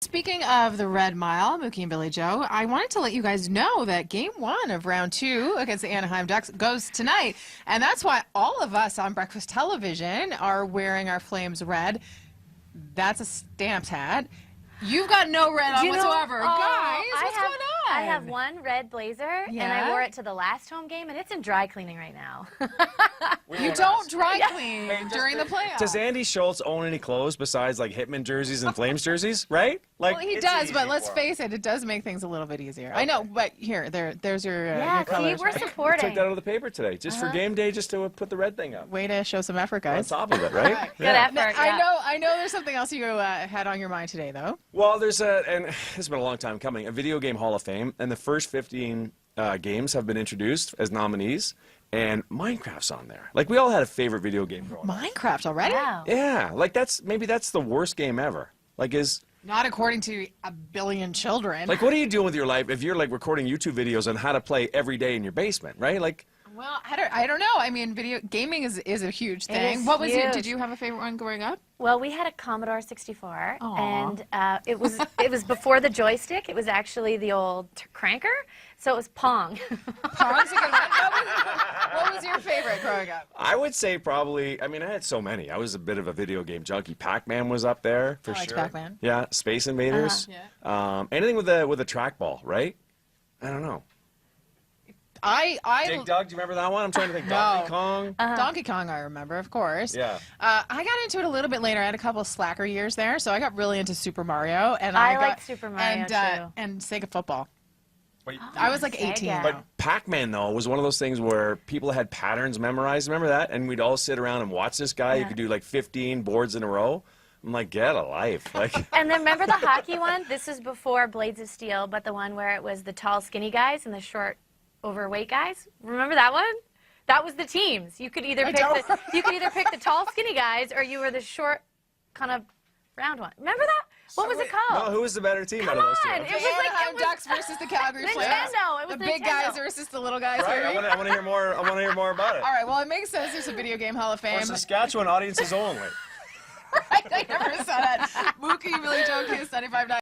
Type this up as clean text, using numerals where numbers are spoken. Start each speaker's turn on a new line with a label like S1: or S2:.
S1: speaking of the Red Mile, Mookie and Billie Joe, I wanted to let you guys know that Game 1 of Round 2 against the Anaheim Ducks goes tonight. And that's why all of us on Breakfast Television are wearing our Flames red. That's a Stamps hat. You've got no red on whatsoever. Guys, what's going on?
S2: I have one red blazer, and I wore it to the last home game, and it's in dry cleaning right now.
S1: You don't dry clean during the playoffs.
S3: Does Andy Schultz own any clothes besides like Hitman jerseys and Flames jerseys, right? Like,
S1: well, he does, but let's face it, it does make things a little bit easier. Okay. I know, but here, there's your colors.
S2: See, we're supporting.
S3: I took that out of the paper today, just for game day, just to put the red thing up.
S1: Way to show some effort, guys.
S3: On top of it, right?
S2: Good effort.
S1: Now, I know there's something else you had on your mind today, though.
S3: Well, there's and this has been a long time coming, a Video Game Hall of Fame, and the first 15 games have been introduced as nominees, and Minecraft's on there. Like, we all had a favorite video game growing up.
S1: Minecraft already?
S2: Wow.
S3: Yeah, like maybe that's the worst game ever. Like,
S1: not according to a billion children.
S3: Like, what are you doing with your life if you're like recording YouTube videos on how to play every day in your basement, right? Like,
S1: well, I don't know. I mean, video gaming is a huge thing.
S2: What
S1: was your? Did you have a favorite one growing up?
S2: Well, we had a Commodore 64, and it was before the joystick. It was actually the old cranker, so it was Pong.
S1: Pong's a good one. What was your favorite growing up?
S3: I would say probably. I mean, I had so many. I was a bit of a video game junkie. Pac-Man was up there for sure.
S1: Pac-Man.
S3: Yeah, Space Invaders. Anything with a trackball, right? I don't know. Dig Dug, do you remember that one? I'm trying to think. Donkey Kong.
S1: Donkey Kong, I remember, of course.
S3: Yeah.
S1: I got into it a little bit later. I had a couple of slacker years there, so I got really into Super Mario, and
S2: I like Super Mario too.
S1: And Sega football.
S3: But,
S1: I was like 18.
S3: But Pac-Man though was one of those things where people had patterns memorized. Remember that? And we'd all sit around and watch this guy. You could do like 15 boards in a row. I'm like, get a life. Like.
S2: And then remember the hockey one? This is before Blades of Steel, but the one where it was the tall, skinny guys and the short, overweight guys. Remember that one? That was the teams. You could either pick the tall, skinny guys, or you were the short, kind of round one. Remember that? What was it called?
S3: No, who was the better team out of those two?
S2: It was like
S1: the Ducks versus the Calgary Flames.
S2: Nintendo. It was
S1: the big guys versus the little guys.
S3: Right. I want to hear more. I want to hear more about it.
S1: All right. Well, it makes sense. There's a Video Game Hall of Fame.
S3: For Saskatchewan audiences only.
S1: Right. I never saw that. Mookie, Billie Joe, Kiss 95.9.